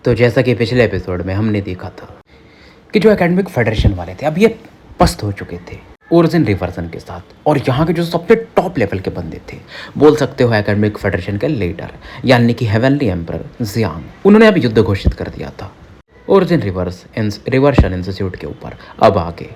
तो जैसा कि पिछले एपिसोड में हमने देखा था कि जो एकेडमिक फेडरेशन वाले थे अब ये पस्त हो चुके थे ओरिजिन रिवर्सन के साथ, और यहाँ के जो सबसे टॉप लेवल के बंदे थे, बोल सकते हो एकेडमिक फेडरेशन के लीडर यानी कि हेवनली एम्परर जियांग, उन्होंने अब युद्ध घोषित कर दिया था ओरिजिन रिवर्सन इंस्टीट्यूट के ऊपर। अब आगे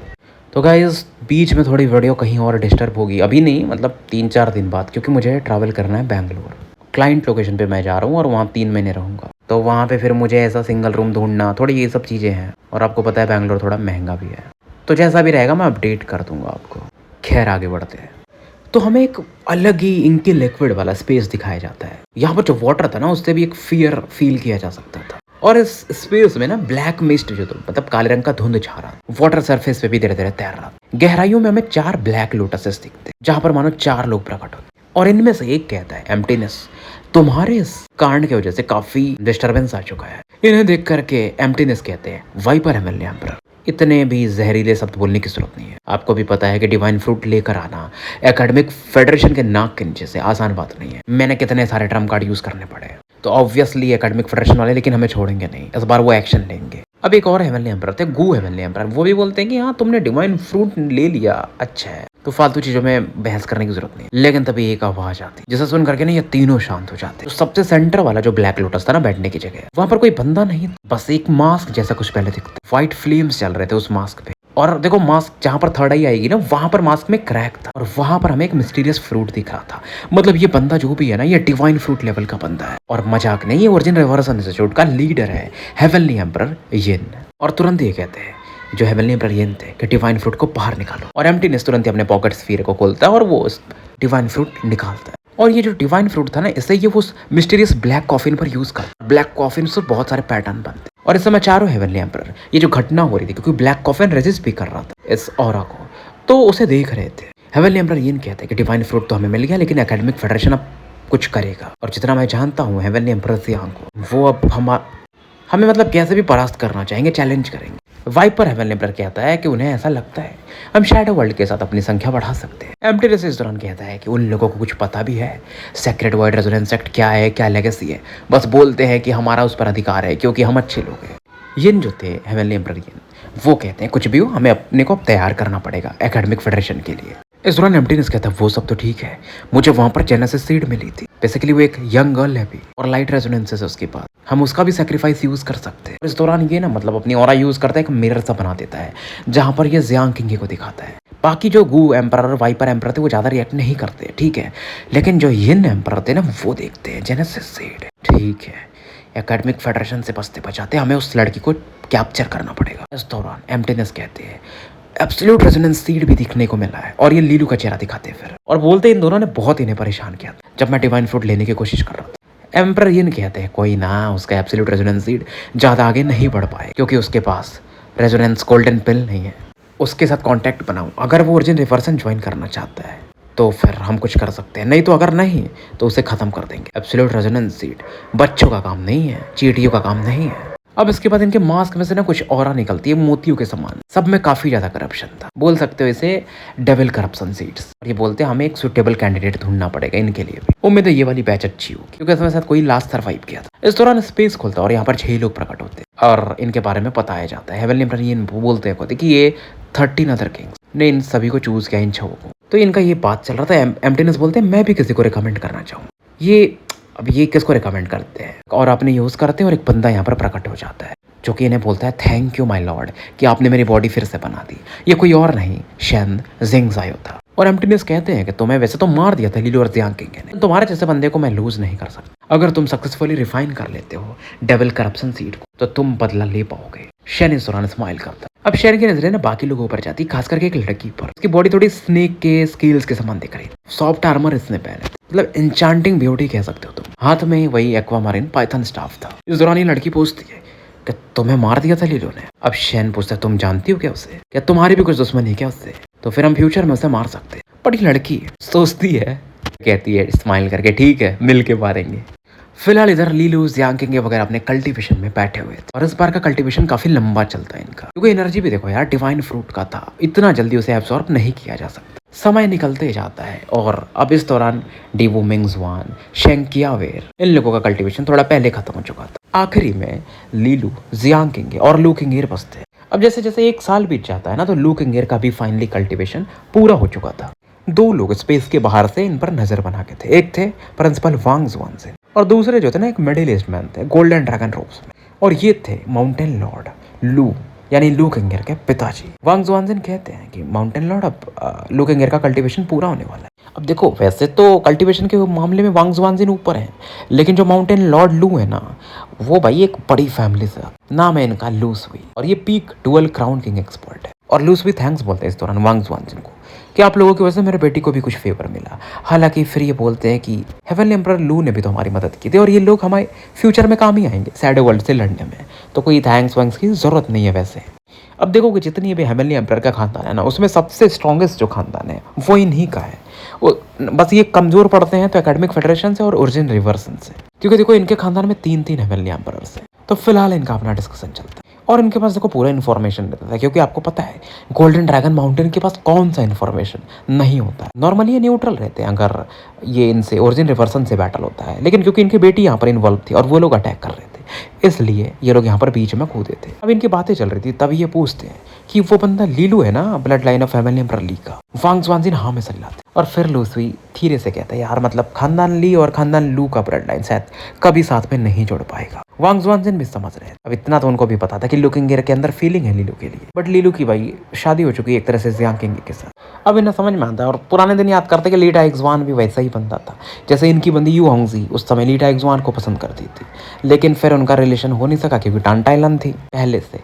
तो गाइस बीच में थोड़ी वीडियो कहीं और डिस्टर्ब होगी, अभी नहीं मतलब 3-4 दिन बाद, क्योंकि मुझे ट्रैवल करना है बैंगलोर। क्लाइंट लोकेशन पे मैं जा रहा हूँ और वहाँ 3 महीने रहूँगा, तो वहाँ पे फिर मुझे ऐसा सिंगल रूम ढूंढना, थोड़ी ये सब चीज़ें हैं, और आपको पता है बैंगलोर थोड़ा महंगा भी है, तो जैसा भी रहेगा मैं अपडेट कर दूंगा आपको। खैर आगे बढ़ते हैं। तो हमें एक अलग ही इंकी लिक्विड वाला स्पेस दिखाया जाता है। यहाँ पर जो वाटर था ना उससे भी एक फियर फील किया जा सकता था, और इस स्पेस में ना ब्लैक मिस्ट जो मतलब काले रंग का धुंध छा रहा, वाटर सरफेस पे भी धीरे धीरे तैर रहा। गहराइयों में हमें 4 ब्लैक लोटसेस दिखते जहाँ पर मानो 4 लोग प्रकट होते, और इनमें से एक कहता है एम्प्टीनेस, तुम्हारे इस कांड की वजह से काफी डिस्टरबेंस आ चुका है। इन्हें देख करके एम्प्टीनेस कहते हैं वाइपर हेवनली एम्परर, इतने भी जहरीले शब्द बोलने की जरूरत नहीं है। आपको भी पता है कि डिवाइन फ्रूट लेकर आना एकेडमिक फेडरेशन के नाक के नीचे से आसान बात नहीं है। मैंने कितने सारे ट्रम्प कार्ड यूज करने पड़े, तो ऑब्वियसली एकेडमिक फेडरेशन वाले लेकिन हमें छोड़ेंगे नहीं, इस बार वो एक्शन लेंगे। अब एक और हेवनली एम्परर थे गू हेवनली एम्परर, वो भी बोलते हैं कि हाँ तुमने डिवाइन फ्रूट ले लिया, अच्छा है, तो फालतू चीजों में बहस करने की जरूरत नहीं। लेकिन तभी एक आवाज आती जिसे सुन करके ना ये तीनों शांत हो जाते। तो सबसे सेंटर वाला जो ब्लैक लोटस था ना बैठने की जगह, वहां पर कोई बंदा नहीं, बस एक मास्क जैसा कुछ पहले दिखता, व्हाइट फ्लेम्स चल रहे थे उस मास्क पे, और देखो मास्क जहां पर थर्ड आई आएगी ना वहां पर मास्क में क्रैक था, और वहां पर हमें एक मिस्टीरियस फ्रूट दिख रहा था। मतलब ये बंदा जो भी है ना ये डिवाइन फ्रूट लेवल का बंदा है, और मजाक नहीं, ये ओरिजिन रिवर्सन इंस्टीट्यूट का लीडर है हेवनली एम्परर यिन। और तुरंत ये कहते हैं जो हेवनली एम्परर यिन थे कि डिवाइन फ्रूट को बाहर निकालो, और एम्प्टीनेस तुरंत ही अपने पॉकेट स्फीयर को खोलता है और वो उस डिवाइन फ्रूट निकालता है। और ये जो डिवाइन फ्रूट था ना इसे ये वो मिस्टीरियस ब्लैक कॉफिन पर यूज करता, ब्लैक कॉफिन से बहुत सारे पैटर्न बनते, और इस समय चारों हेवनली एम्परर ये जो घटना हो रही थी क्योंकि ब्लैक कॉफिन रेजिस्ट भी कर रहा था इस ऑरा को, तो उसे देख रहे थे। हेवनली एम्परर यिन कहते हैं कि डिवाइन फ्रूट तो हमें मिल गया लेकिन एकेडमिक फेडरेशन अब कुछ करेगा, और जितना मैं जानता हूँ हेवनली एम्परर जियांग को वो अब हमें मतलब कैसे भी परास्त करना चाहेंगे, चैलेंज करेंगे। वाइपर हेवनली एम्परर कहता है कि उन्हें ऐसा लगता है हम शैडो वर्ल्ड के साथ अपनी संख्या बढ़ा सकते हैं। एम्प्टीनेस इस दौरान कहता है कि उन लोगों को कुछ पता भी है सेक्रेट वर्ल्ड रेजोनेंस एक्ट क्या है, क्या लेगेसी है, बस बोलते हैं कि हमारा उस पर अधिकार है क्योंकि हम अच्छे लोग हैं। यिन जो थे हेवनली एम्परर यिन, वो कहते हैं कुछ भी हो हमें अपने को तैयार करना पड़ेगा एकेडमिक फेडरेशन के लिए। इस दौरान एम्प्टीनेस कहता है वो सब तो ठीक है, मुझे वहां पर जेनेसिस सीड मिली थी, बेसिकली वो एक यंग गर्ल है भी, और लाइट रेजोनेंसेस है उसके पास, हम उसका भी सैक्रिफाइस यूज कर सकते हैं। इस दौरान ये ना मतलब अपनी ऑरा यूज करता है, एक मिरर सा बना देता है जहां पर ये जियांग किंग को दिखाता है। बाकी जो गू एम्परर और वाइपर एम्परर थे वो ज्यादा रिएक्ट नहीं करते, ठीक है, लेकिन जो यिन एम्परर थे ना वो देखते हैं जेनेसिस सीड, ठीक है, एकेडमिक फेडरेशन से बचते बचाते हमें उस लड़की को कैप्चर करना पड़ेगा। इस दौरान एम्प्टीनेस कहते हैं एब्सोल्यूट रेजोनेंस सीड भी दिखने को मिला है, और ये लीलू का चेहरा दिखाते हैं फिर, और बोलते इन दोनों ने बहुत इन्हें परेशान किया जब मैं डिवाइन फ्रूट लेने की कोशिश कर रहा था। एम्परर यिन कहते हैं कोई ना, उसका एब्सोल्यूट रेजोनेंस सीड ज्यादा आगे नहीं बढ़ पाए क्योंकि उसके पास रेजोनेंस गोल्डन पिल नहीं है। उसके साथ कांटेक्ट बनाऊं, अगर वो ओरिजिन रिवर्सन ज्वाइन करना चाहता है तो फिर हम कुछ कर सकते हैं, नहीं तो अगर नहीं तो उसे खत्म कर देंगे। एब्सोल्यूट रेजोनेंस सीड बच्चों का काम नहीं है, चींटियों का काम नहीं है। अब इसके बाद इनके मास्क में से ना कुछ ऑरा निकलती है मोतियों के समान, सब में काफी ज्यादा करप्शन था, बोल सकते हो इसे डेविल करप्शन सीड्स। ये बोलते हैं हमें एक सुटेबल कैंडिडेट ढूंढना पड़ेगा इनके लिए भी। उम्मीद है ये वाली बैच अच्छी होगी क्योंकि इसमें साथ कोई लास्ट सर्वाइव किया था। इस दौरान स्पेस खुलता है और यहाँ पर 6 लोग प्रकट होते और इनके बारे में बताया जाता है। हेवनली एम्परर यिन बोलते हैं कि ये 13 अदर किंग्स ने इन सभी को चूज किया, इन 6 को। तो इनका ये बात चल रहा था। एम्प्टीनेस बोलते हैं मैं भी किसी को रिकमेंड करना चाहूँ। अब ये किसको रिकमेंड करते हैं और आपने यूज करते हैं, और एक बंदा यहाँ पर प्रकट हो जाता है जो कि इन्हें बोलता है थैंक यू माय लॉर्ड कि आपने मेरी बॉडी फिर से बना दी। ये कोई और नहीं शेन जिंगजायो था। और एम्प्टीनेस कहते हैं कि तुम्हें वैसे तो मार दिया था लीलू और जियांग किंग ने, तुम्हारे जैसे बंदे को मैं लूज नहीं कर सकता। अगर तुम सक्सेसफुली रिफाइन कर लेते हो डेविल करप्शन सीड को तो तुम बदला ले पाओगे। शेन इस दौरान स्माइल करता है। अब शेन की नजरें ना बाकी लोगों पर जाती, खास करके एक लड़की पर। उसकी बॉडी थोड़ी स्नेक के स्केल्स के समान दिख रही, सॉफ्ट आर्मर इसने पहने, मतलब एन्चांटिंग ब्यूटी कह सकते हो तुम। हाथ में वही एक्वामारिन पाइथन स्टाफ था। इस दौरान ये लड़की पूछती है कि तुम्हें मार दिया था लीलो ने। अब शेन पूछता है तुम जानती हो क्या उसे, क्या तुम्हारी भी कुछ दुश्मनी है क्या उससे, तो फिर हम फ्यूचर में उसे मार सकते हैं। बट ये लड़की सोचती है, कहती है स्माइल करके ठीक है मिल के मारेंगे। फिलहाल इधर लीलू जियांग किंग वगैरह अपने कल्टीवेशन में बैठे हुए थे, और इस बार का कल्टीवेशन काफी लंबा चलता है इनका, क्योंकि एनर्जी भी देखो यार डिवाइन फ्रूट का था, इतना जल्दी उसे एब्सॉर्ब नहीं किया जा सकता। समय निकलते जाता है और अब इस दौरान डीवू मिंगजुआन, शेंकियावेर इन लोगों का कल्टीवेशन थोड़ा पहले खत्म हो चुका था। आखिरी में लीलू, जियांग किंगे और लू किंगेर बसते। अब जैसे जैसे एक साल बीत जाता है ना, तो लू किंगेर का भी फाइनली कल्टीवेशन पूरा हो चुका था। दो लोग स्पेस के बाहर से इन पर नजर बना के थे। एक थे प्रिंसिपल वांग जुआनजिन और दूसरे जो थे ना एक मिडिल एज मैन थे गोल्डन ड्रैगन रोब्स में, और ये थे माउंटेन लॉर्ड लू, यानी लू किंगेर के पिताजी। वांग जुआनजिन कहते हैं कि माउंटेन लॉर्ड अब लू किंगेर का कल्टीवेशन पूरा होने वाला है। अब देखो वैसे तो कल्टीवेशन के मामले में वांग जुआनजिन ऊपर है, लेकिन जो माउंटेन लॉर्ड लू है ना, वो भाई एक बड़ी फैमिली से, नाम है इनका लू सुई, और ये peak dual crown king expert है। और लू सुई थैंक्स बोलते हैं इस दौरान वांग जुआनजिन को कि आप लोगों की वजह से मेरे बेटी को भी कुछ फेवर मिला। हालांकि फिर ये बोलते हैं कि हेवनली एम्परर लू ने भी तो हमारी मदद की थी और ये लोग हमारे फ्यूचर में काम ही आएंगे सैडो वर्ल्ड से लड़ने में, तो कोई थैंक्स वैंक्स की जरूरत नहीं है वैसे। अब देखो कि जितनी भी हेवनली एम्परर का खानदान है ना, उसमें सबसे स्ट्रॉन्गेस्ट जो खानदान है वो इन्हीं का है। वो बस ये कमजोर पड़ते हैं तो एकेडमिक फेडरेशन से और ओरिजिन रिवर्सन से, क्योंकि देखो इनके खानदान में 3 हेवनली एम्परर है। तो फिलहाल इनका अपना डिस्कशन चलता है और इनके पास देखो पूरा इन्फॉर्मेशन रहता है, क्योंकि आपको पता है गोल्डन ड्रैगन माउंटेन के पास कौन सा इन्फॉर्मेशन नहीं होता है। नॉर्मली ये न्यूट्रल रहते हैं अगर ये इनसे ओरिजिन रिवर्सन से बैटल होता है, लेकिन क्योंकि इनकी बेटी यहाँ पर इन्वॉल्व थी और वो लोग अटैक कर रहे थे, इसलिए ये लोग यहाँ पर बीच में कूदे थे। अब इनकी बातें चल रही थी, तभी ये पूछते हैं कि वो बंदा लीलू है ना, bloodline of family emperor Li का। वांग जुआनजिन हाँ में सलाते और फिर लू सुई धीरे से कहता है यार मतलब खानदान ली और खानदान लू का ब्लड लाइन शायद कभी साथ में नहीं जुड़ पाएगा। वांग जुआनजिन भी समझ रहे हैं, अब इतना तो उनको भी पता था कि लू किंगेर के अंदर फीलिंग है लीलू के लिए, बट लीलू की भाई शादी हो चुकी है एक तरह से जियांग किंग के साथ। अब इन्हें समझ में आता है और पुराने दिन याद करते कि ली टाइक्सवान भी वैसा ही बंदा था जैसे इनकी बंदी यू होंगजी उस समय ली टाइक्सवान को पसंद करती थी, लेकिन फिर उनका रिलेशन हो नहीं सका क्योंकि टांटाइलन थी पहले से।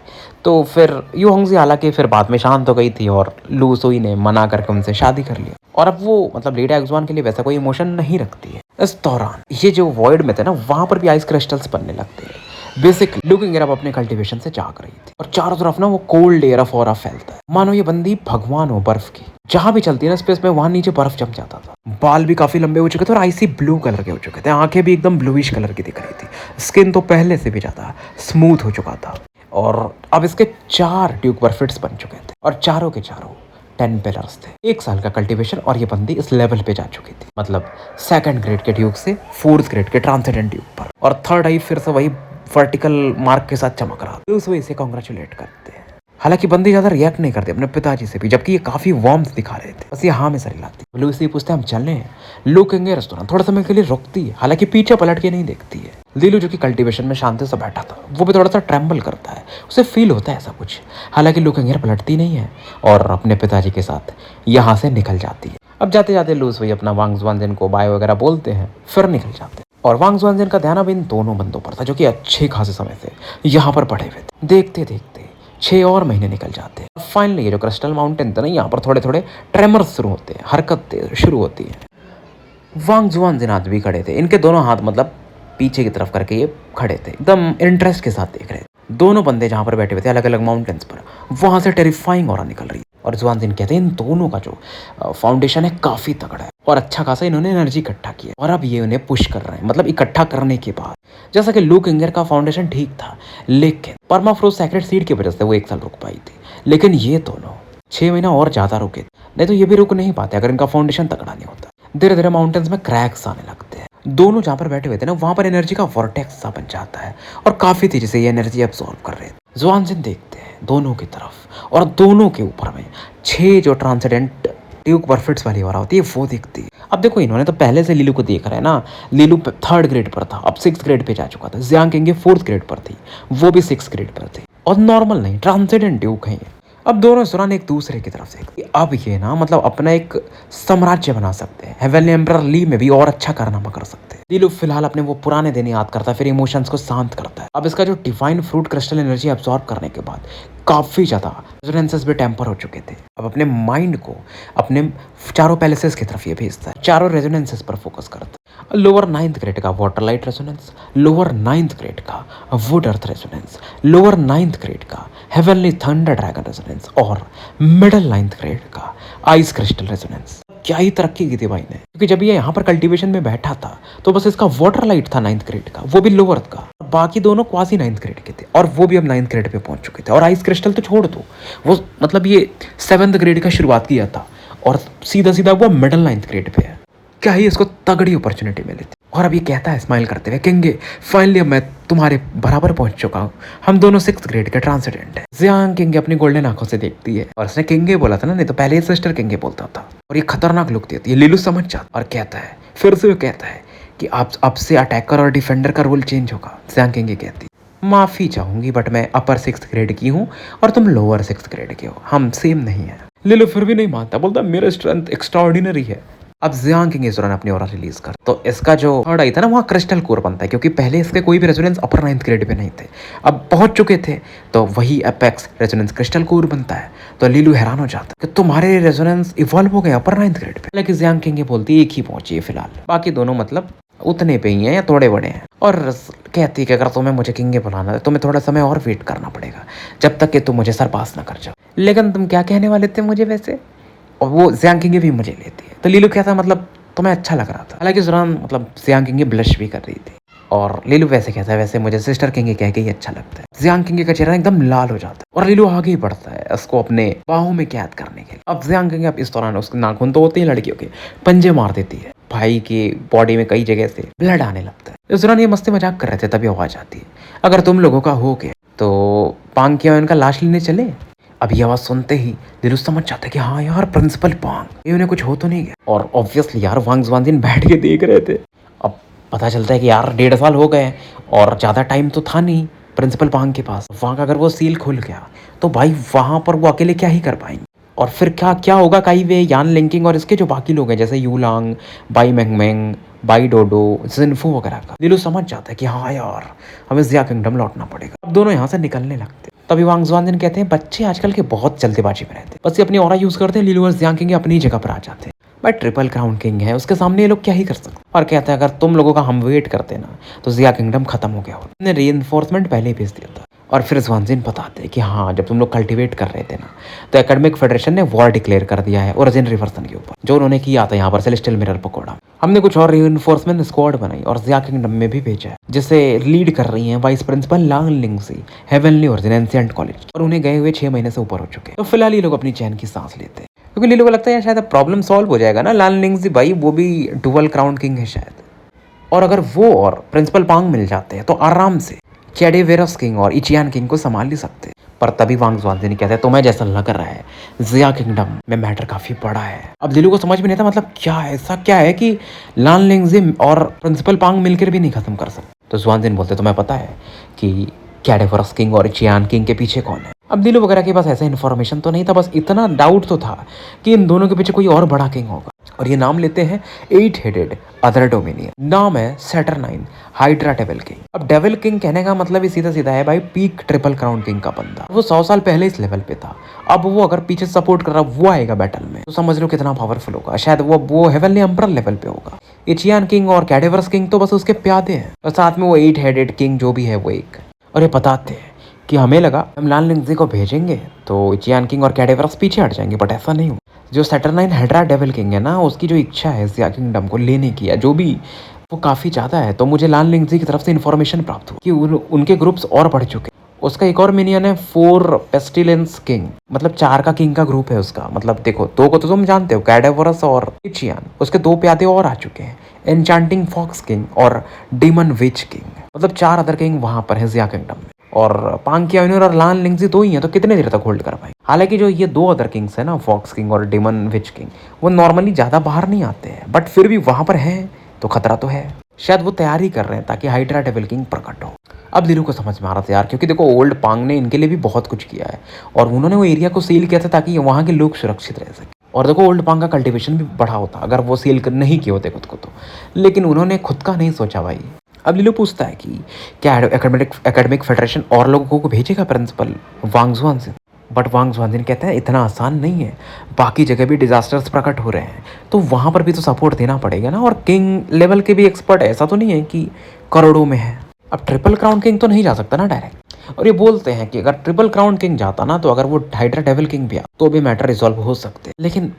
तो फिर यू होंगजी हालांकि फिर बाद में शांत हो गई थी और लू सुई ने मना करके उनसे शादी कर लिया, और अब वो मतलब ली टाइक्सवान के लिए वैसा कोई इमोशन नहीं रखती है। इस दौरान ये जो वॉइड में थे ना, वहां पर भी आइस क्रिस्टल्स बनने लगते हैं। बेसिकली लू किंगेर अब अपने कल्टीवेशन से जाग रही थी और चारों तरफ ना वो कोल्ड एयर ऑफ ऑरा फैलता है, मानो ये बंदी भगवान हो बर्फ की। जहां भी चलती है ना स्पेस में, वहां नीचे बर्फ जम जाता था। बाल भी काफी लंबे हो चुके थे और आइसी ब्लू कलर के हो चुके थे, आंखें भी एकदम ब्लूइश कलर की दिख रही थी, स्किन तो पहले से भी ज्यादा स्मूथ हो चुका था। और अब इसके 4 ड्यूक बर्फिट्स बन चुके थे और चारों के चारों 10 पिलर्स थे। 1 साल का कल्टीवेशन और ये बंदी इस लेवल पे जा चुकी थी, मतलब 2nd ग्रेड के ड्यूक से 4th ग्रेड के ट्रांसेंडेंट ड्यूक पर, और 3rd आई फिर से वही वर्टिकल मार्क के साथ चमक रहा था। उसको इसे कॉन्ग्रेचुलेट करते हैं। हालांकि बंदी ज्यादा रिएक्ट नहीं करती अपने पिताजी से भी, जबकि ये काफी वार्मथ दिखा रहे थे, बस ये हाँ में सर हिलाती। लू इसे पूछते हैं हम चल रहे हैं। लू किंगेर रेस्टोरेंट थोड़ा समय के लिए रुकती है, हालांकि पीछे पलट के नहीं देखती है। लीलू जो कि कल्टीवेशन में शांति से बैठा था, वो भी थोड़ा सा ट्रेम्बल करता है, उसे फील होता है ऐसा कुछ। हालांकि लू किंगेर पलटती नहीं है और अपने पिताजी के साथ यहाँ से निकल जाती है। अब जाते जाते लू सुई अपना वांग जुआनजिन को बाय वगैरह बोलते हैं, फिर निकल जाते हैं। और वांग जुआनजिन का ध्यान अब इन दोनों बंदों पर था जो कि अच्छे खासे समय से यहाँ पर पड़े हुए थे। देखते देखते 6 और महीने निकल जाते हैं। फाइनली ये जो क्रिस्टल माउंटेन था ना, यहाँ पर थोड़े थोड़े ट्रेमर्स शुरू होते हैं, हरकतें शुरू होती है। वांग जुआनजिन आज भी खड़े थे, इनके दोनों हाथ मतलब पीछे की तरफ करके ये खड़े थे, एकदम इंटरेस्ट के साथ देख रहे थे। दोनों बंदे जहाँ पर बैठे हुए थे अलग अलग माउंटेन्स पर, वहां से टेरिफाइंग ऑरा निकल रही है। और जुआनजिन कहते हैं इन दोनों का जो फाउंडेशन है काफी तगड़ा है और अच्छा खासा इन्होंने एनर्जी इकट्ठा किया, और अब ये उन्हें पुश कर रहे हैं। मतलब इकट्ठा करने के बाद, जैसा कि लू किंगेर का फाउंडेशन ठीक था, लेकिन परमाफ्रोस्ट सैक्रेड सीड की वजह से वो 1 साल रुक पाई थी, लेकिन ये दोनों 6 महीना और ज्यादा रुके, नहीं तो ये भी रुक नहीं पाते अगर इनका फाउंडेशन तगड़ा नहीं होता। धीरे धीरे माउंटेन्स में क्रैक्स आने लगते हैं। दोनों जहाँ पर बैठे हुए थे ना, वहां पर एनर्जी का वॉर्टेक्स सा बन जाता है और काफी तेजी से ये एनर्जी एब्सॉर्ब कर रहे थे। जुआनजिन देखते हैं दोनों की तरफ और दोनों के ऊपर में 6 जो ट्रांसेंडेंट ड्यूक बर्फिट्स वाली हो रहा होती है वो दिखती है। अब देखो इन्होंने तो पहले से लीलू को देख रहा है ना, लीलू 3rd ग्रेड पर था, अब 6th ग्रेड पे जा चुका था। जियांग किंग 4th ग्रेड पर थी, वो भी 6th ग्रेड पर थी, और नॉर्मल नहीं ट्रांसेंडेंट ड्यूक है। अब दोनों इस दौरान एक दूसरे की तरफ से अब ये ना मतलब अपना एक साम्राज्य बना सकते हैं। हेवनली एम्परर ली में भी और अच्छा कारनामा कर सकते हैं। लीलू फिलहाल अपने वो पुराने दिन याद करता है, फिर इमोशंस को शांत करता है। अब इसका जो divine fruit crystal energy absorb करने के बाद काफी ज्यादा रेजोनेंसेस भी टेम्पर हो चुके थे। अब अपने माइंड को अपने चारों पैलेसेस की तरफ ये भेजता है, चारों रेजोनेंसेस पर फोकस करता है। लोअर 9th ग्रेड का water light resonance, lower 9th grade का wood earth resonance, lower 9th grade का हेवनली थंडर ड्रैगन रेजोनेंस, और मिडिल 9th ग्रेड का आइस क्रिस्टल रेजोनेंस। क्या ही तरक्की की थी भाई ने, क्योंकि जब ये यहाँ पर कल्टीवेशन में बैठा था तो बस इसका वाटर लाइट था 9th ग्रेड का, वो भी लोअर का। बाकी दोनों क्वासी 9th ग्रेड के थे और वो भी अब 9th ग्रेड पे पहुंच चुके थे। और आइस क्रिस्टल तो छोड़ दो, वो मतलब ये 7th ग्रेड का शुरुआत किया था और सीधा सीधा वो मिडिल 9th ग्रेड पे है। क्या ही इसको तगड़ी अपॉर्चुनिटी मिली थी। और अब ये कहता है स्माइल करते हुए, किंगे फाइनली अब मैं तुम्हारे बराबर पहुंच चुका हूँ, हम दोनों 6th ग्रेड के ट्रांसिडेंट हैं। जियांग किंगे अपनी गोल्डन आंखों से देखती है, और उसने किंगे बोला था ना, नहीं तो पहले ही सिस्टर किंगे बोलता था। और ये खतरनाक लुक देती है। लिलू समझ जाता और कहता है, फिर से वो कहता है कि आप अब से अटैकर और डिफेंडर का रोल चेंज होगा। जियांग किंगे कहती, माफी चाहूंगी बट मैं अपर 6th ग्रेड की हूँ और तुम लोअर 6th ग्रेड के हो, हम सेम नहीं है। लिलू फिर भी नहीं मानता, बोलता मेरा स्ट्रेंथ एक्स्ट्राऑर्डिनरी है। अब जियांग किंग इस दौरान अपनी ऑरा रिलीज कर, तो इसका जो थर्ड आई था ना, वहाँ क्रिस्टल कोर बनता है, क्योंकि पहले इसके कोई भी रेजोनेंस अपर 9th ग्रेड पे नहीं थे, अब पहुंच चुके थे, तो वही अपेक्स रेजोनेंस क्रिस्टल कोर बनता है। तो लिलू हैरान हो जाता है कि तुम्हारे रेजोनेंस इवॉल्व हो गए अपर 9th ग्रेड पे। लेकिन जियांग किंग बोलती एक ही पहुंची है फिलहाल, बाकी दोनों मतलब उतने पे ही हैं या थोड़े बड़े हैं। और कहती है कि अगर तुम्हें मुझे किंगे बुलाना है तुम्हें थोड़ा समय और वेट करना पड़ेगा, जब तक कि तुम मुझे सरपास ना कर जाओ। लेकिन तुम क्या कहने वाले थे मुझे वैसे? और वो जियांग किंगे भी मजे लेती है। तो लिलू कहता मतलब तुम्हें अच्छा लग रहा था। हालांकि इस दौरान मतलब जियांग किंगे ब्लश भी कर रही थी, और लिलू वैसे कहता है वैसे मुझे सिस्टर किंगे कह के ही अच्छा लगता है। जियांग किंगे का चेहरा एकदम लाल हो जाता है, और लिलू आगे ही बढ़ता है उसको अपने बाहों में कैद करने के लिए। अब जियांग किंगे अब इस दौरान उसके नाखून तो होते ही लड़कियों के, पंजे मार देती है। भाई की बॉडी में कई जगह से ब्लड आने लगता है। इस दौरान ये मस्ती मजाक कर रहे थे, तभी आवाज आती है, अगर तुम लोगों का हो गया तो पांग किया इनका लाश लेने चले। अब ये आवाज सुनते ही दिलू समझ जाता है कि हाँ यार प्रिंसिपल पांग, ये उन्हें कुछ हो तो नहीं गया। और ऑब्वियसली यार वांग ज़ुआनजिन बैठ के देख रहे थे। अब पता चलता है कि यार 1.5 साल हो गए और ज़्यादा टाइम तो था नहीं प्रिंसिपल पांग के पास। वहाँ का अगर वो सील खुल गया तो भाई वहाँ पर वो अकेले क्या ही कर पाएंगे, और फिर क्या क्या होगा काई वे, यान लिंकिंग और इसके जो बाकी लोग हैं जैसे यूलांग, बाई मेंगमेंग, बाई डोडो, जिनफू वगैरह का। दिलू समझ जाता है कि हाँ यार हमें जिया किंगडम लौटना पड़ेगा। अब दोनों यहाँ से निकलने लगते। तभी वांग ज़ुआनजिन कहते हैं बच्चे आजकल के बहुत जल्दबाजी में रहते हैं, बस ये अपनी ऑरा यूज करते हैं, लिलू और जियांग किंग अपनी जगह पर आ जाते हैं। भाई ट्रिपल क्राउन किंग है, उसके सामने ये लोग क्या ही कर सकते। और कहते हैं अगर तुम लोगों का हम वेट करते ना तो जिया किंगडम खत्म हो गया होता। उन्हें रीइंफोर्समेंट पहले ही भेज दिया था। और फिर ज़ुआनजिन बताते हैं कि हाँ जब तुम लोग कल्टिवेट कर रहे थे ना तो एकेडमिक फेडरेशन ने वॉर डिक्लेयर कर दिया है ओरिजिन रिवर्सन के ऊपर, जो उन्होंने किया था यहाँ पर सेलेस्टियल मिरर पकोड़ा। हमने कुछ और रीइंफोर्समेंट स्क्वाड बनाई और जिया किंगडम में भी भेजा है, जिसे लीड कर रही हैं वाइस प्रिंसिपल लांग लिंगसी, हेवनली ओरिजिन एंशिएंट कॉलेज, और उन्हें गए हुए 6 महीने से ऊपर हो चुके हैं। तो फिलहाल ये लोग अपनी चैन की सांस लेते हैं, क्योंकि लिलू को लगता है शायद प्रॉब्लम सॉल्व हो जाएगा ना। लांग लिंगसी भाई वो भी डुअल क्राउन किंग है शायद, और अगर वो और प्रिंसिपल पांग मिल जाते हैं तो आराम से कैडेवेरस किंग और इचियान किंग को संभाल ही सकते। पर तभी वांग ज़ुआनजिन कहते हैं तुम्हें जैसा लग रहा है जिया किंगडम में मैटर काफी बड़ा है। अब लिलू को समझ में नहीं था मतलब क्या है, ऐसा क्या है कि लान लिंगजिम और प्रिंसिपल पांग मिलकर भी नहीं खत्म कर सकते। तो ज़ुआनजिन बोलते तुम्हें पता है कि कैडेवेरस किंग और इचियान किंग के पीछे कौन है। अब दिलू वगैरह के पास ऐसा इन्फॉर्मेशन तो नहीं था, बस इतना डाउट तो था कि इन दोनों के पीछे कोई और बड़ा किंग होगा, और ये नाम लेते हैं 8 हेडेड अदर डोमिनियन। नाम है सैटरनाइन हाइड्रा डेविल किंग। अब डेविल किंग कहने का मतलब ही सीधा सीधा है भाई पीक ट्रिपल क्राउन किंग का बंदा। वो 100 साल पहले इस लेवल पे था, अब वो अगर पीछे सपोर्ट कर रहा वो आएगा बैटल में तो समझ लो कितना पावरफुल होगा। शायद वो हेवनली एम्परर लेवल पे होगा। इचियान किंग और कैडेवर्स किंग तो बस उसके प्यादे हैं, और साथ में वो 8 हेडेड किंग जो भी है वो एक। और ये बताते हैं कि हमें लगा हम लान लिंगजी को भेजेंगे तो इचियान किंग और कैडेवर्स पीछे हट जाएंगे, बट ऐसा नहीं हुआ। जो सैटरनाइन हाइड्रा डेविल किंग है ना, उसकी जो इच्छा है जिया किंगडम को लेने की या जो भी, वो काफ़ी ज़्यादा है। तो मुझे लान लिंगजी की तरफ से इन्फॉर्मेशन प्राप्त हुई कि उनके ग्रुप्स और बढ़ चुके। उसका एक और मिनियन है 4 पेस्टिलेंस किंग, मतलब 4 का किंग का ग्रुप है उसका। मतलब देखो 2 को तो तुम जानते हो, कैडेवरस और इचियान, उसके 2 प्यादे और आ चुके हैं, एन्चांटिंग फॉक्स किंग और डीमन विच किंग। मतलब 4 अदर किंग वहां पर है जिया किंगडम में, और पांग कियानूर और लान लिंगजी 2 ही हैं, तो कितने देर तक होल्ड कर पाए। हालांकि जो ये 2 अदर किंग्स है ना, फॉक्स किंग और डिमन विच किंग, वो नॉर्मली ज़्यादा बाहर नहीं आते हैं, बट फिर भी वहां पर है तो खतरा तो है। शायद वो तैयारी कर रहे हैं ताकि हाइड्रा डेविल किंग प्रकट हो। अब दिलू को समझ में आ रहा था यार, क्योंकि देखो ओल्ड पांग ने इनके लिए भी बहुत कुछ किया है, और उन्होंने वो एरिया को सील किया था ताकि वहाँ के लोग सुरक्षित रह सके। और देखो ओल्ड पांग का कल्टीवेशन भी बढ़ा होता अगर वो सील नहीं किए होते खुद को तो, लेकिन उन्होंने खुद का नहीं सोचा भाई। अब लिलू पूछता है कि क्या एकेडमिक फेडरेशन और लोगों को भेजेगा प्रिंसिपल वांग ज़ुआनजिन, बट वांग ज़ुआनजिन कहते हैं इतना आसान नहीं है, बाकी जगह भी डिजास्टर्स प्रकट हो रहे हैं तो वहाँ पर भी तो सपोर्ट देना पड़ेगा ना, और किंग लेवल के भी एक्सपर्ट ऐसा तो नहीं है कि करोड़ों में है। अब ट्रिपल क्राउन किंग तो नहीं जा सकता ना डायरेक्ट, और ये बोलते हैं कि अगर ट्रिपल क्राउन किंग जाता ना तो अगर वो हाइड्रा डेविल किंग भी तो भी मैटर रिजॉल्व हो सकते, लेकिन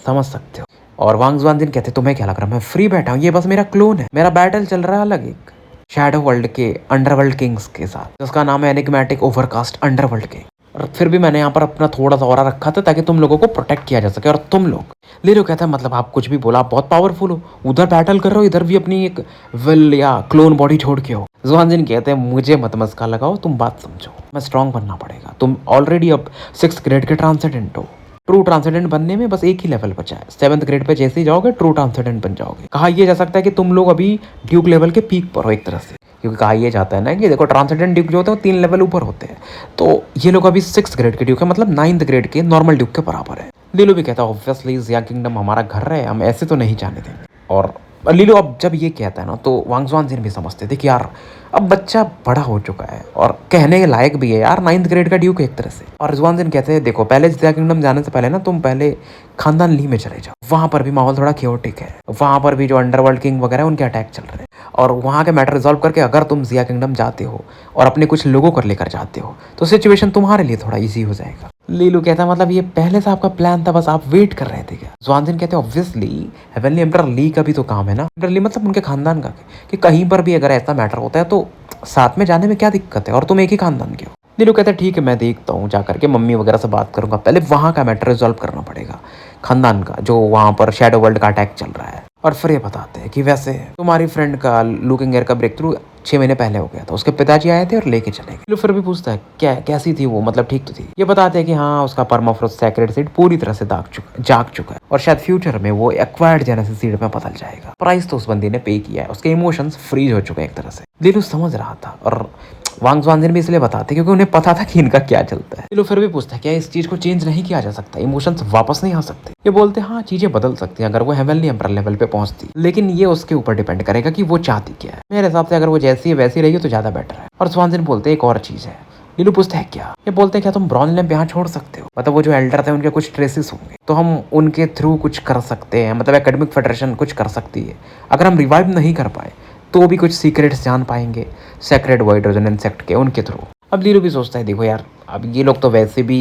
समझ सकते हो। और वांग ज़ुआनजिन कहते तुम्हें क्या लग रहा है मैं फ्री बैठा हूँ, ये बस मेरा क्लोन है, मेरा बैटल चल रहा है अलग एक शैडो वर्ल्ड के अंडरवर्ल्ड किंग्स के साथ, जिसका नाम है एनिग्मेटिक ओवरकास्ट अंडरवर्ल्ड किंग। और फिर भी मैंने यहाँ पर अपना थोड़ा सा ऑरा रखा था ताकि तुम लोगों को प्रोटेक्ट किया जा सके। और तुम लोग लीरो कहता है मतलब आप कुछ भी बोला, आप बहुत पावरफुल हो, उधर बैटल कर रहे हो, इधर भी अपनी एक विल या क्लोन बॉडी छोड़ के हो। जुआनजिन कहते हैं मुझे मत मस्का लगाओ, तुम बात समझो, मैं स्ट्रांग बनना पड़ेगा। तुम ऑलरेडी अब 6th ग्रेड के ट्रांसेंडेंट हो। ट्रू ट्रांसेंडेंट बनने में बस एक ही लेवल बचा है, 7th ग्रेड पे जैसे ही जाओगे ट्रू ट्रांसेंडेंट बन जाओगे। कहा यह जा सकता है कि तुम लोग अभी ड्यूक लेवल के पीक पर हो एक तरह से, क्योंकि कहा यह जाता है ना कि देखो ट्रांसेंडेंट ड्यूक जो होते हैं वो 3 लेवल ऊपर होते हैं, तो ये लोग अभी 6th ग्रेड के ड्यूक है, मतलब 9th ग्रेड के नॉर्मल ड्यूक के बराबर है। लीलो भी कहता है ऑब्वियसली जिया किंगडम हमारा घर है, हम ऐसे तो नहीं जाने देंगे। और लीलो अब जब ये कहता है ना तो वांग जुआनजिन भी समझते थे कि यार अब बच्चा बड़ा हो चुका है और कहने के लायक भी है यार, 9th ग्रेड का ड्यूक एक तरह से। और जुआनजिन कहते हैं देखो पहले जिया किंगडम जाने से पहले ना तुम पहले खानदान ली में चले जाओ, वहां पर भी माहौल थोड़ा क्योटिक है, वहां पर भी जो अंडरवर्ल्ड किंग वगैरह उनके अटैक चल रहे हैं, और वहाँ के मैटर रिजॉल्व करके अगर तुम जिया किंगडम जाते हो और अपने कुछ लोगों को लेकर जाते हो तो सिचुएशन तुम्हारे लिए थोड़ा इजी हो जाएगा। लीलू कहता मतलब ये पहले से आपका प्लान था, बस आप वेट कर रहे थे क्या? जुआनजिन कहते ऑब्वियसली हेवनली एम्परर ली का भी तो काम है ना, एम्परर ली मतलब उनके खानदान का, कि कहीं पर भी अगर ऐसा मैटर होता है तो साथ में जाने में क्या दिक्कत है, और तुम एक ही खानदान के हो। लीलू कहते हैं ठीक है मैं देखता हूँ, जा करके मम्मी वगैरह से बात करूंगा, पहले वहाँ का मैटर रिजॉल्व करना पड़ेगा, खानदान का जो वहाँ पर शैडो वर्ल्ड का अटैक चल रहा है। और फिर ये बताते हैं कि वैसे तुम्हारी फ्रेंड का लुकिंग एयर का ब्रेक थ्रू 6 महीने पहले हो गया था, उसके पिताजी आए थे और लेके चले गए। लीलू फिर भी पूछता है क्या कैसी थी वो, मतलब ठीक तो थी? ये बताते हैं कि हाँ उसका परमाफ्रोस्ट सैक्रेड सीड पूरी तरह से जाग चुका है और शायद फ्यूचर में वो एक्वायर्ड जेनेसिस सीड में बदल जाएगा। प्राइस तो उस बंदी ने पे किया है, उसके इमोशंस फ्रीज हो चुके हैं एक तरह से। लीलू समझ रहा था और वांग जुआनजिन भी इसलिए बताते क्योंकि उन्हें पता था कि इनका क्या चलता है। लीलू फिर भी पूछता है क्या इस चीज को चेंज नहीं किया जा सकता, इमोशंस वापस नहीं आ सकते? ये बोलते हैं हाँ चीजें बदल सकती हैं अगर वो हेवनली एम्परर लेवल पे पहुंचती, लेकिन ये उसके ऊपर डिपेंड करेगा कि वो चाहती क्या है। मेरे हिसाब से अगर वो जैसी है वैसी रही तो ज्यादा बेटर है। और जुआनजिन बोलते एक और चीज है। लीलू पूछता है क्या? ये बोलते हैं क्या तुम ब्रॉन्ज लैंप यहाँ छोड़ सकते हो, मतलब वो जो एल्डर थे उनके कुछ ट्रेसेस होंगे तो हम उनके थ्रू कुछ कर सकते हैं, मतलब एकेडमिक फेडरेशन कुछ कर सकती है। अगर हम रिवाइव नहीं कर पाए तो भी कुछ सीक्रेट्स जान पाएंगे सेक्रेड वाइड रेजोनेंस सेक्ट के उनके थ्रू। अब लीलू भी सोचता है देखो यार अब ये लोग तो वैसे भी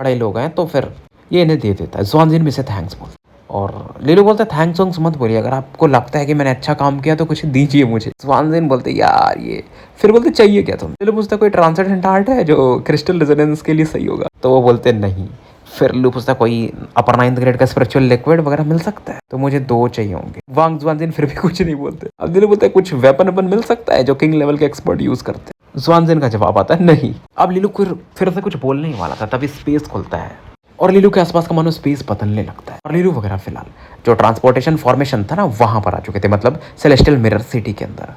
बड़े लोग हैं तो फिर ये इन्हें दे देता है। जुआनजिन भी से थैंक्स बोलता है और लीलू बोलता है थैंक्स वैंक्स मत बोलिए, अगर आपको लगता है कि मैंने अच्छा काम किया तो कुछ दीजिए मुझे। जुआनजिन बोलते यार ये, फिर बोलते चाहिए क्या तुम? लीलू पूछता कोई ट्रांसेंडेंट आर्ट है जो क्रिस्टल रेजोनेंस के लिए सही होगा? तो वो बोलते नहीं। फिर लीलू पूछता कोई अपर 9th ग्रेड का स्पिरिचुअल लिक्विड वगैरह मिल सकता है? तो मुझे 2 चाहिए होंगे। वांग जुआनजिन फिर भी कुछ नहीं बोलते। अब लीलू बोलता है कुछ वेपन मिल सकता है जो किंग लेवल के एक्सपर्ट यूज करते हैं? जुआनजिन का जवाब आता है नहीं। अब लीलू फिर से कुछ बोलने ही वाला था तभी स्पेस खुलता है और लीलू के आसपास का मानो स्पेस बदलने लगता है और लीलू वगैरह फिलहाल जो ट्रांसपोर्टेशन फॉर्मेशन था ना वहां पर आ चुके थे, मतलब सेलेस्टियल मिरर सिटी के अंदर।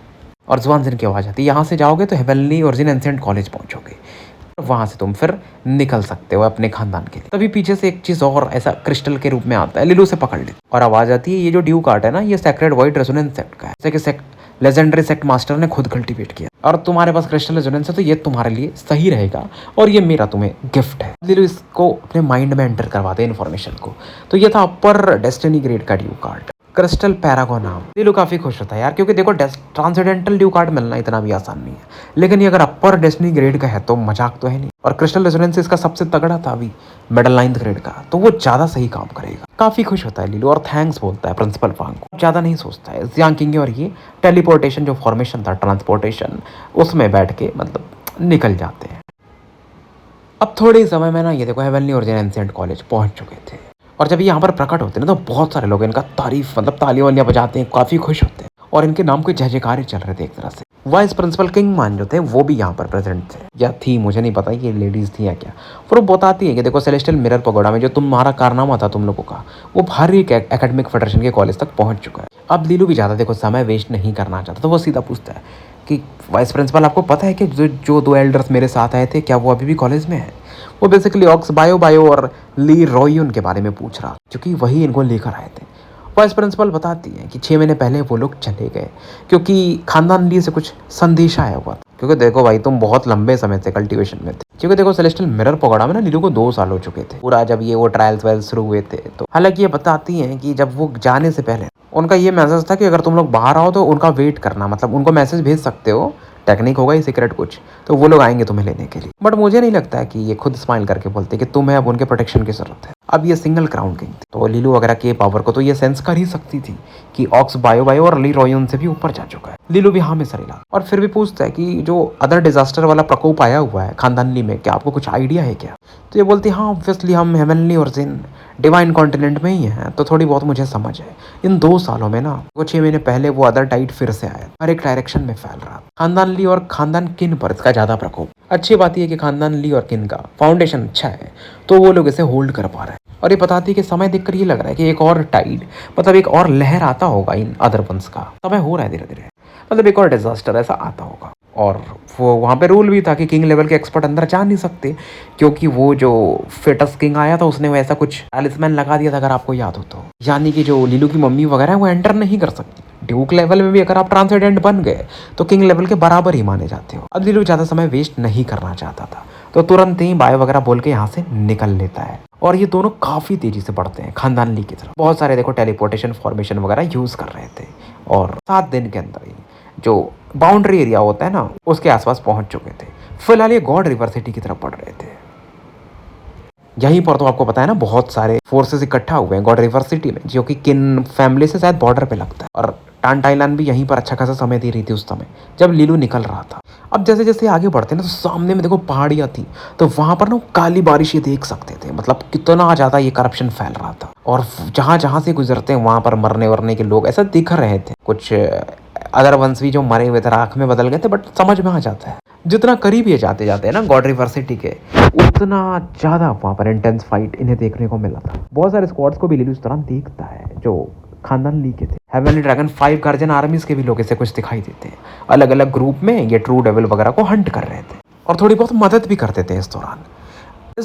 और जुआनजिन की आवाज आती है यहाँ से जाओगे तो हेवनली ओरिजिन एंसेंट कॉलेज पहुंचोगे, वहां से तुम फिर निकल सकते हो अपने खानदान के लिए। तभी पीछे से एक चीज और ऐसा क्रिस्टल के रूप में आता है, लीलू से पकड़ लेती और आवाज आती है ये जो ड्यूक आर्ट है ना ये सेक्रेड वाइड रेजोनेंस सेक्ट का है, जैसे कि लेजेंडरी सेक्ट मास्टर ने खुद कल्टीवेट किया और तुम्हारे पास क्रिस्टल रेजोनेंस है तो ये तुम्हारे लिए सही रहेगा और ये मेरा तुम्हें गिफ्ट है। लीलू इसको अपने माइंड में एंटर करवाते हैं इन्फॉर्मेशन को। तो ये था अपर डेस्टिनी ग्रेड का ड्यूक आर्ट, क्रिस्टल पैरागॉन नाम। लीलू काफी खुश होता है यार क्योंकि देखो ट्रांसेंडेंटल ड्यूक आर्ट मिलना इतना भी आसान नहीं है, लेकिन ये अगर अपर डेस्टिनी ग्रेड का है तो मजाक तो है नहीं। और क्रिस्टल रेजोनेंस इसका सबसे तगड़ा था अभी मिडल 9th ग्रेड का, तो वो ज्यादा सही काम करेगा। काफी खुश होता है लीलू और थैंक्स बोलता है प्रिंसिपल वांग को। ज्यादा नहीं सोचता है जियांग किंग और ये टेलीपोर्टेशन जो फॉर्मेशन था ट्रांसपोर्टेशन उसमें बैठ के मतलब निकल जाते हैं। अब थोड़े समय में ना ये देखो हेवनली ओरिजिन एंसेंट कॉलेज पहुंच चुके थे और जब ये यहाँ पर प्रकट होते हैं ना तो बहुत सारे लोग इनका तारीफ मतलब तालियां वालियां बजाते हैं, काफी खुश होते हैं और इनके नाम के जय जयकार चल रहे थे एक तरह से। वाइस प्रिंसिपल किंग मान जो थे वो भी यहाँ पर प्रेजेंट थे या थी, मुझे नहीं पता ये लेडीज थी या क्या। फिर वो बताती है कि देखो सेलेस्टियल मिरर पगोडा में जो तुम्हारा कारनामा था तुम लोगों का वो हर एक एकेडमिक फेडरेशन के कॉलेज तक पहुंच चुका है। अब लीलू भी ज़्यादा देखो समय वेस्ट नहीं करना चाहता तो वो सीधा पूछता है कि वाइस प्रिंसिपल आपको पता है कि जो 2 एल्डर्स मेरे साथ आए थे क्या वो अभी भी कॉलेज में है? वो बेसिकली ऑक्स बायो और ली रॉयन के बारे में पूछ रहा क्योंकि वही इनको लेकर आए थे। वाइस प्रिंसिपल बताती है कि 6 महीने पहले वो लोग चले गए क्योंकि खानदान ली से कुछ संदेश आया हुआ था। क्योंकि देखो भाई तुम बहुत लंबे समय से कल्टीवेशन में थे, क्योंकि देखो सेलेस्टियल मिरर पगोडा में ना लीलू को 2 साल हो चुके थे पूरा जब ये वो ट्रायल्स वायल्स शुरू हुए थे। तो हालांकि ये बताती हैं कि जब वो जाने से पहले उनका ये मैसेज था कि अगर तुम लोग बाहर आओ तो उनका वेट करना, मतलब उनको मैसेज भेज सकते हो, टेक्निक होगा ये सीक्रेट कुछ, तो वो लोग आएंगे तुम्हें लेने के लिए। बट मुझे नहीं लगता है कि ये खुद स्माइल करके बोलते कि तुम्हें अब उनके प्रोटेक्शन की जरूरत है। अब ये सिंगल क्राउन किंग थी, तो लीलू वगैरह के पावर को तो ये सेंस कर ही सकती थी कि ऑक्स बायो बायो और ली रॉय उनसे भी ऊपर जा चुका है। लीलू भी हाँ में सर हिला और फिर भी पूछता है कि जो अदर डिजास्टर वाला प्रकोप आया हुआ है खानदान ली में, क्या आपको कुछ आइडिया है क्या? तो ये बोलती हाँ ऑब्वियसली हम हेवनली और जिन डिवाइन कॉन्टिनेंट में ही हैं, तो थोड़ी बहुत मुझे समझ है। इन 2 सालों में ना वो 6 महीने पहले वो अदर टाइड फिर से आया, हर एक डायरेक्शन में फैल रहा। खानदान ली और खानदान किन पर इसका ज्यादा प्रकोप। अच्छी बात यह है कि खानदान ली और किन का फाउंडेशन अच्छा है, तो वो लोग इसे होल्ड कर पा रहे हैं। और ये बताती है कि समय देखकर ये लग रहा है कि एक और टाइड मतलब एक और लहर आता होगा इन अदर वंस का, समय हो रहा है धीरे धीरे, मतलब एक और डिजास्टर ऐसा आता होगा। और वो वहाँ पे रूल भी था कि किंग लेवल के एक्सपर्ट अंदर जा नहीं सकते, क्योंकि वो जो फेटस किंग आया था उसने वैसा कुछ टैलिस्मैन लगा दिया था, अगर आपको याद हो तो। यानी कि जो लीलू की मम्मी वगैरह है वो एंटर नहीं कर सकती। ड्यूक लेवल में भी अगर आप ट्रांसेंडेंट बन गए तो किंग लेवल के बराबर ही माने जाते हो। अब लीलू ज़्यादा समय वेस्ट नहीं करना चाहता था, तो तुरंत ही बाय वगैरह बोल के यहाँ से निकल लेता है। और ये दोनों काफ़ी तेजी से बढ़ते हैं खानदान ली की तरफ। बहुत सारे देखो टेलीपोर्टेशन फॉर्मेशन वगैरह यूज़ कर रहे थे, और 7 दिन के अंदर ही जो बाउंड्री एरिया होता है ना उसके आसपास पहुंच चुके थे। फिलहाल ये गॉड रिवर सिटी की तरफ बढ़ रहे थे। यहीं पर तो आपको पता है ना बहुत सारे फोर्सेस इकट्ठा हुए हैं गॉड रिवर सिटी में, जो कि किन फैमिली से शायद बॉर्डर पे लगता है। और टांटाइलान भी यहीं पर अच्छा खासा समय दे रही थी उस समय जब लीलू निकल रहा था। अब जैसे जैसे आगे बढ़ते ना तो सामने में देखो पहाड़ियाँ थी, तो वहां पर ना काली बारिश ये देख सकते थे, मतलब कितना ज्यादा ये करप्शन फैल रहा था। और जहां जहां से गुजरते हैं वहां पर मरने वरने के लोग ऐसा दिख रहे थे। कुछ अदर वंश भी जो मरे हुए थे राख में बदल गए थे, बट समझ में आ जाता है जितना करीब ये जाते जाते हैं ना गॉड रिवर सिटी के, उतना ज्यादा वहां पर इंटेंस फाइट इन्हें देखने को मिला था। बहुत सारे स्क्वाड्स को भी लीलू इस तरह देखता है जो खानदान ली के थे। हेवनली ड्रैगन 5 गार्जियन आर्मीज के भी लोग ऐसे कुछ दिखाई देते हैं, अलग अलग ग्रुप में ये ट्रू डेविल वगैरह को हंट कर रहे थे और थोड़ी बहुत मदद भी करते थे। इस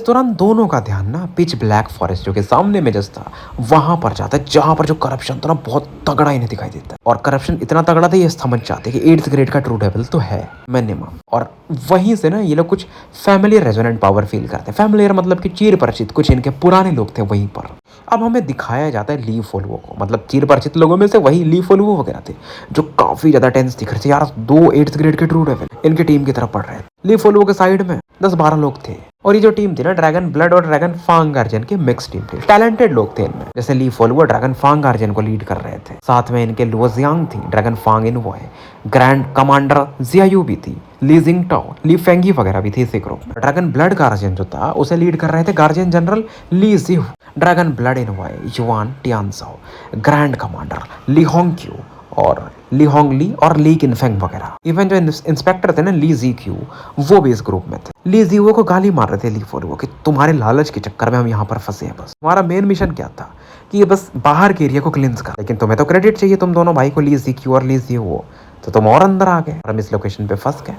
दौरान दोनों का ध्यान ना पिच ब्लैक फॉरेस्ट जो कि सामने में जस्ट था वहां पर जाता है, जहां पर जो करप्शन था ना बहुत तगड़ा इन्हें दिखाई देता है। और करप्शन इतना तगड़ा था ये समझ जाते कि 8th ग्रेड का ट्रू डेविल तो है मिनिमम। और वहीं से ना ये लोग कुछ फैमिलियर रेजोनेंट पावर फील करते हैं। फैमिलियर मतलब कि चीर परिचित कुछ इनके पुराने लोग थे वहीं पर। अब हमें दिखाया जाता है ली फोलुओ को, मतलब चीर परिचित लोगों में से वही ली फोलुओ वगैरह थे जो काफी ज्यादा टेंस दिख रहे थे यार। 2 8th ग्रेड के ट्रू डेविल इनकी टीम की तरफ पड़ रहे थे। ली फोलुओ के साइड में 10-12 लोग थे। और ये जो टीम थी ना ड्रैगन ब्लड और ड्रैगन फांग गार्जियन की मिक्स टीम थी। टैलेंटेड लोग थे इनमें, जैसे ली फोलुओ ड्रैगन फांग गार्जियन को लीड कर रहे थे। साथ में इनके लुओजियांग थी, ड्रैगन फांग इनवॉय, ग्रैंड कमांडर जियायू भी थी, ली जिंगटाओ, ली फेंगी वगैरह भी थी इसी ग्रुप में। ड्रैगन ब्लड गार्जियन जो था उसे लीड कर रहे थे गार्जियन जनरल ली जिहू, ड्रैगन ब्लड इनवॉय युआन टियानसाओ, ग्रैंड कमांडर ली होंगक्यू और ली होंगली और ली किनफेंग वगैरह। इवन जो इंस्पेक्टर थे ना ली जी क्यू, वो भी इस ग्रुप में थे। ली जीवो को गाली मार रहे थे ली फोलुओ कि तुम्हारे लालच के चक्कर में हम यहाँ पर फंसे हैं। बस तुम्हारा मेन मिशन क्या था कि ये बस बाहर के एरिया को क्लींस कर, लेकिन तुम्हें तो क्रेडिट चाहिए तुम दोनों भाई को, ली जी क्यू और ली जीवो, तो तुम और अंदर आ गए और हम इस लोकेशन पे फंस गए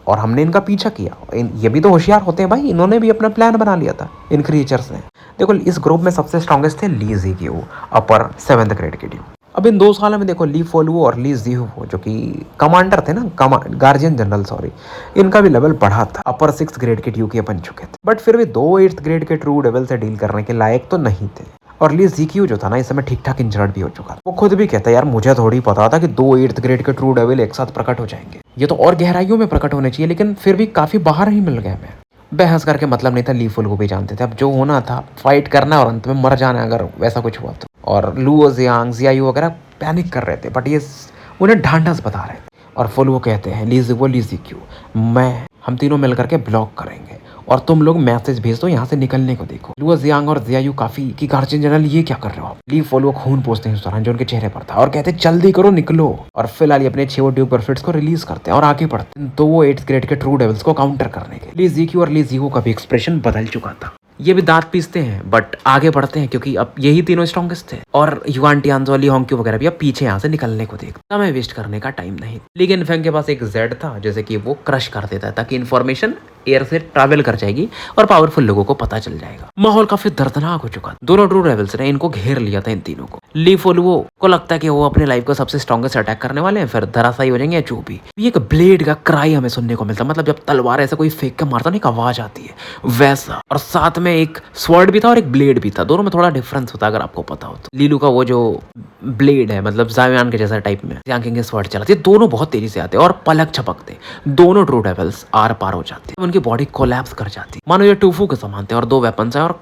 और हमने इनका पीछा किया। ये भी तो होशियार होते हैं भाई, इन्होंने भी अपना प्लान बना लिया था इन क्रिएचर्स ने। देखो इस ग्रुप में सबसे स्ट्रॉन्गेस्ट थे ली जी क्यू, अपर 7th ग्रेड के ड्यू। अब इन 2 सालों में देखो ली फोलुओ और ली जीहू जो कि कमांडर थे ना, गार्जियन जनरल सॉरी, इनका भी लेवल बढ़ा था, अपर 6th ग्रेड के ड्यू के बन चुके थे। बट फिर भी 2 8th ग्रेड के ट्रू डेविल से डील करने के लायक तो नहीं थे। और ली जीक्यू जो था ना इस समय ठीक ठाक इंजर्ड भी हो चुका था। वो खुद भी कहता है यार मुझे थोड़ी पता था कि 2 8th ग्रेड के ट्रू डेविल एक साथ प्रकट हो जाएंगे, ये तो और गहराइयों में प्रकट होने चाहिए, लेकिन फिर भी काफी बाहर ही मिल गया। मैं बहस करके मतलब नहीं था, ली फुल को भी जानते थे। अब जो होना था फाइट करना और अंत में मर जाना अगर वैसा कुछ हुआ तो। और लुओ जियांग जियायू वगैरह पैनिक कर रहे थे, बट ये उन्हें ढांढस बता रहे थे। और फुल वो कहते हैं ली जीक्यू हम तीनों मिल करके ब्लॉक करेंगे और तुम लोग मैसेज भेज दो यहाँ से निकलने को। देखो लुओ जियांग और जियायू काफी कि गार्जियन जनरल ये क्या कर रहे हो आप। ली फोलो खून पोसते हैं उस दौरान जो उनके चेहरे पर था और कहते हैं जल्दी करो निकलो। और फिलहाल अपने 6 ड्यूक परफिट्स को रिलीज करते हैं और आगे बढ़ते हैं तो वो 8th ग्रेड के ट्रू डेविल्स को काउंटर करने के लिए। ली जीक्यू और ली जीहू का भी एक्सप्रेशन बदल चुका था, ये भी दांत पीसते हैं बट आगे बढ़ते हैं क्योंकि अब यही तीनों स्ट्रॉन्गेस्ट थे। और युआन टियानजो, ली होंगक्यू वगैरह भी अब पीछे यहाँ से निकलने को देखते, समय वेस्ट करने का टाइम नहीं। लेकिन फेंग के पास एक जेड था जैसे कि वो क्रश कर देता है ताकि इन्फॉर्मेशन एयर से ट्रैवल कर जाएगी और पावरफुल लोगों को पता चल जाएगा। माहौल काफी दर्दनाक हो चुका। दोनों ट्रू डेविल्स ने इनको घेर लिया था इन तीनों को। ली फोलुओ को लगता है कि वो अपने लाइफ को सबसे स्ट्रॉन्गेस्ट अटैक करने वाले हैं, फिर धराशायी हो जाएंगे जो भी। एक ब्लेड का क्राई हमें सुनने को मिलता, मतलब जब तलवार ऐसे कोई फेंक के मारता ना एक आवाज आती है वैसा। और साथ में एक स्वॉर्ड भी था और एक ब्लेड भी था, दोनों में थोड़ा डिफरेंस होता अगर आपको पता हो तो। लीलू का वो जो ब्लेड है मतलब जायवान के जैसा टाइप में, यांकिंग के स्वॉर्ड चलाते, दोनों बहुत तेजी से आते और पलक झपकते, दोनों ट्रू डेविल्स आर पार हो जाते, उनकी बॉडी कोलैप्स कर जाती, मानो ये टूफू के समान थे और 2 वेपन्स हैं और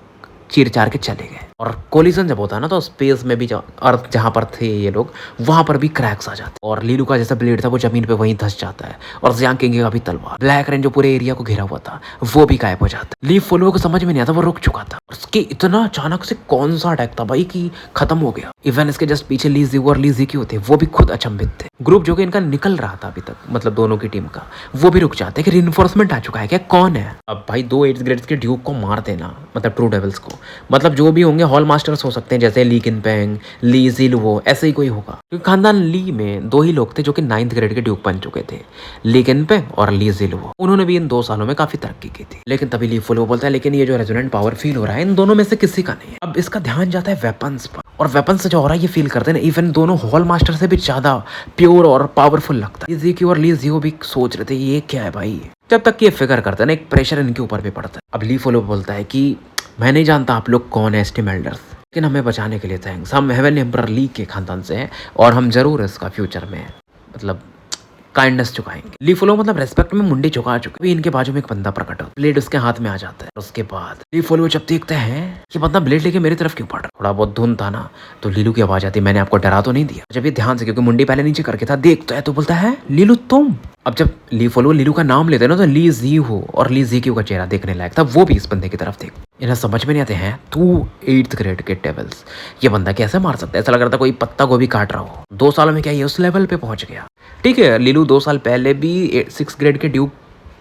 चीर चार के चले गए। और कोलिजन जब होता है ना तो स्पेस में भी अर्थ जहाँ पर थे ये लोग वहां पर भी क्रैक्स आ जाते हैं और लीलू का जैसा ब्लेड था वो जमीन पे वहीं धंस जाता है और जियांग किंग का भी तलवार ब्लैक रेन जो पूरे एरिया को घेरा हुआ था वो भी गायब हो जाता है। लीफ फॉलोअर को समझ में नहीं आता, वो रुक चुका था। उसके इतना अचानक से कौन सा अटैक था भाई कि खत्म हो गया। इवन इसके जस्ट पीछे ली ज़ियो और ली ज़िक्यू थे, वो भी खुद अचंभित थे। ग्रुप जो कि इनका निकल रहा था अभी तक, मतलब दोनों की टीम का, वो भी रुक जाते कि रिइंफोर्समेंट आ चुका है क्या, कौन है। अब भाई 2 8th ग्रेड्स के ड्यूक को मार देना, मतलब ट्रू डेविल्स को, मतलब जो भी होंगे हॉल मास्टर्स हो सकते हैं, जैसे ली किनपेंग, ली ज़िलुओ, ऐसे ही कोई होगा। क्योंकि खानदान ली में 2 ही लोग थे जो कि 9th ग्रेड के ड्यूक बन चुके थे, ली किनपेंग और ली ज़िलुओ। उन्होंने भी इन 2 सालों में काफी तरक्की की थी। लेकिन तभी ली फुलो बोलता है लेकिन ये जो रेजोनेंट पावर फील हो रहा है इन दोनों में से किसी का नहीं है। अब इसका ध्यान जाता है वेपन्स पर, और वेपन्स से जो हो रहा है ये फील करते हैं इवन दोनों हॉल मास्टर से भी ज्यादा प्योर और पावरफुल लगता है। ली और ली ज़ियो भी सोच रहे थे ये क्या है भाई। जब तक ये फिगर करते हैं ना एक प्रेशर इनके ऊपर भी पड़ता है। अब ली फुलो बोलता है कि मैं नहीं जानता आप लोग कौन है एस्टीम एल्डर्स, लेकिन हमें बचाने के लिए थैंक्स। हम हेवनली एम्परर ली के खानदान से हैं और हम जरूर इसका फ्यूचर में मतलब काइंडनेस चुकाएंगे। ली फुलो मतलब रेस्पेक्ट में मुंडी चुका चुके। अभी इनके बाजू में एक बंदा प्रकट होता है, ब्लेड उसके हाथ में आ जाता है। उसके बाद ली फुलो जब देखते हैं कि बंदा ब्लेड लेके मेरी तरफ क्यों पड़ रहा, थोड़ा बहुत धुंध था ना, तो लीलू की आवाज आती है, मैंने आपको डरा तो नहीं दिया। जब ये ध्यान से, क्योंकि मुंडी पहले नीचे करके था, देखता है तो बोलता है लीलू तुम। अब जब ली फुलो लीलू का नाम लेते ना तो ली ज़ियो और ली ज़िक्यू का चेहरा देखने लायक था, वो भी इस बंदे की तरफ देख। इन्हें समझ में नहीं आते हैं 2 8th ग्रेड के डेविल्स, ये बंदा कैसे मार सकता है। ऐसा लग रहा था कोई पत्ता गोभी काट रहा हो। 2 सालों में क्या ये उस लेवल पे पहुंच गया। ठीक है, लीलू 2 साल पहले भी 6th ग्रेड के ड्यूक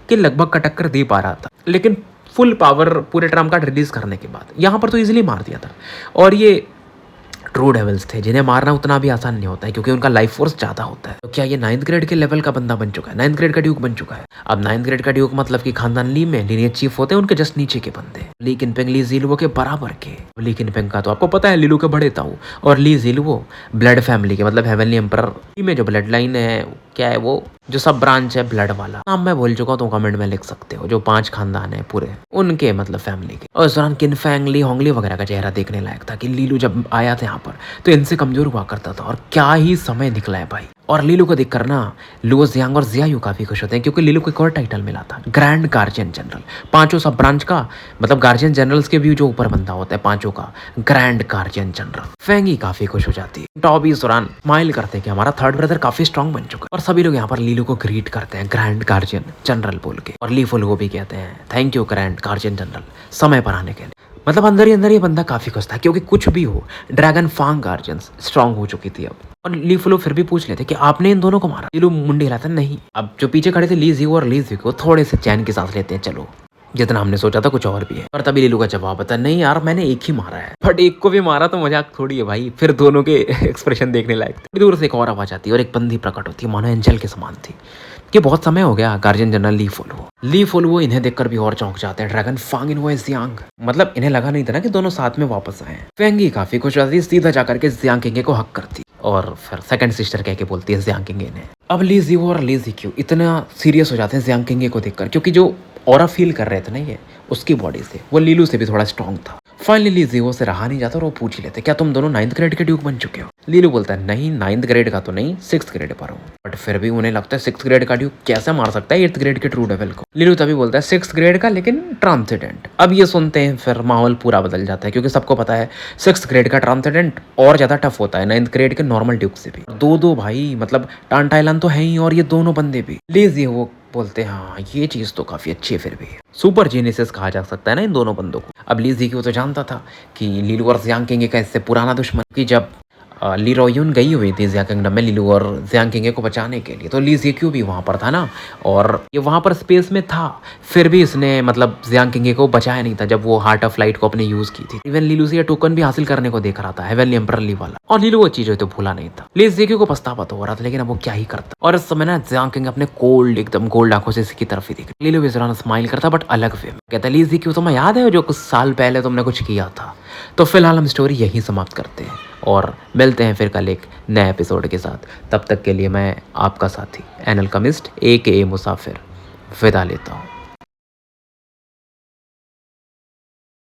के लगभग का टक्कर दे पा रहा था, लेकिन फुल पावर पूरे ट्रम्प कार्ड रिलीज करने के बाद यहाँ पर तो इजीली मार दिया था। और ये ट्रू डेविल्स थे जिन्हें मारना उतना भी आसान नहीं होता है क्योंकि उनका लाइफ फोर्स ज्यादा होता है। तो क्या ये 9th ग्रेड के लेवल का बंदा बन चुका है, 9th ग्रेड का ड्यूक बन चुका है। अब 9th ग्रेड का ड्यूक मतलब कि खानदान ली में लीनियज चीफ होते हैं, उनके जस्ट नीचे के बंदे। ली किनपेंग ली ज़िलुओ के बराबर के। ली किनपेंग का तो आपको पता है लीलू के बड़े ताऊ, और ली ज़िलुओ ब्लड फैमिली के, मतलब हेवनली एम्परर में जो ब्लड लाइन है, क्या है वो जो सब ब्रांच है ब्लड वाला, नाम मैं भूल चुका हूँ तो कमेंट में लिख सकते हो, जो 5 खानदान है पूरे उनके मतलब फैमिली के। और इस दौरान किनफेंग ली होंगली वगैरह का चेहरा देखने लायक था कि लीलू जब आया था यहाँ पर तो इनसे कमजोर हुआ करता था, और क्या ही समय निकला है भाई। और लीलू को देखकर ना लुओ जियांग और जियायू काफी खुश होते हैं क्योंकि लीलू को एक और टाइटल मिला था, ग्रैंड गार्जियन जनरल। 5 सब ब्रांच का मतलब गार्जियन जनरल्स के भी जो ऊपर बंदा होता है 5 का ग्रैंड गार्जियन जनरल। फेंगी काफी खुश हो जाती है। टॉबी इस दौरान स्माइल करते हैं कि हमारा थर्ड ब्रदर काफी स्ट्रॉन्ग बन चुका है, और सभी लोग यहाँ पर लीलू को ग्रीट करते हैं ग्रैंड गार्जियन जनरल बोल के। और ली फुलो भी कहते हैं thank you grand guardian general समय पर आने के लिए। मतलब अंदर ही अंदर ये बंदा काफी खुश था क्योंकि कुछ भी हो ड्रैगन फांग गार्जियंस स्ट्रांग हो चुकी थी अब। और ली फुलो फिर भी पूछ लेते कि आपने इन दोनों को मारा। लीलू मुंडी हिलाता नहीं। अब जो पीछे खड़े थे ली ज़ियो और ली ज़िक्यू थोड़े से चैन की सांस लेते हैं, चलो जितना हमने सोचा था कुछ और भी है। और तभी लीलू का जवाब आता नहीं यार मैंने एक ही मारा है, बट एक को भी मारा तो मजाक थोड़ी है भाई। फिर दोनों के एक्सप्रेशन देखने लायक थे। थोड़ी दूर से एक और आवाज आती है और एक बंदी प्रकट होती है, मानो एंजल के समान थी कि बहुत समय हो गया। गार्जियन जनरल ली फुलो इन्हें देखकर भी और चौंक जाते हैं। ड्रैगन फांग इन जियांग, मतलब इन्हें लगा नहीं था ना कि दोनों साथ में वापस आए। फेंगी काफी खुश होती है, सीधा जाकर के जियांग किंग को हक करती और फिर सेकंड सिस्टर कह के बोलती है जियांग किंग ने। अब ली ज़ियो और ली ज़िक्यू इतना सीरियस हो जाते हैं जियांग किंग को देखकर, क्योंकि जो ऑरा फील कर रहे थे ना ये उसकी बॉडी से, वो लीलू से भी थोड़ा स्ट्रॉन्ग था। फाइनली ली ज़ियो से रहा नहीं जाता और वो पूछ ही लेते क्या तुम दोनों 9th ग्रेड के ड्यूक बन चुके हो। लीलू बोलता है नहीं 9th ग्रेड का तो नहीं, 6th ग्रेड पर हूँ। बट फिर भी उन्हें लगता है 6th ग्रेड का ड्यूक कैसे मार सकता है 8th ग्रेड के ट्रू डेविल को। लीलू तभी बोलता है 6th ग्रेड का लेकिन ट्रांसेंडेंट। अब ये सुनते हैं फिर माहौल पूरा बदल जाता है क्योंकि सबको पता है 6th ग्रेड का ट्रांसेंडेंट और ज्यादा टफ होता है 9th ग्रेड के नॉर्मल ड्यूक से भी। दो भाई मतलब टांटाइलन तो है ही, और ये दोनों बंदे भी। ली ज़ियो बोलते हैं हाँ ये चीज तो काफी अच्छी है, फिर भी सुपर जीनियस कहा जा सकता है ना इन दोनों बंदों को। अब ली ज़ियो तो जानता था कि लीलू और जियांग किंग का इससे पुराना दुश्मन, कि जब ली रोयुन गई हुई थी जिया किंगडम में लीलू और जियांग किंग को बचाने के लिए, तो ली ज़िक्यू भी वहां पर था ना, और ये वहां पर स्पेस में था, फिर भी इसने मतलब जियांग किंग को बचाया नहीं था जब वो हार्ट ऑफ लाइट को अपने यूज की थी। इवन लीलू से ये टोकन भी हासिल करने को देख रहा था, हेवनली एम्परर ली वाला, और लीलू वो चीज तो भूला नहीं था। ली ज़िक्यू को पछतावा तो हो रहा था, लेकिन अब वो क्या ही करता। और इस समय ना जियांग किंग अपने कोल्ड एकदम गोल्ड आंखों से इसकी तरफ ही देख, लीलू भी जरा स्माइल करता बट अलग वे में। कहता ली ज़िक्यू तुम्हें याद है जो कुछ साल पहले तुमने कुछ किया था। तो फिलहाल हम स्टोरी यहीं समाप्त करते हैं और मिलते हैं फिर कल एक नए एपिसोड के साथ। तब तक के लिए मैं आपका साथी एनल कमिस्ट AKA मुसाफिर विदा लेता हूँ।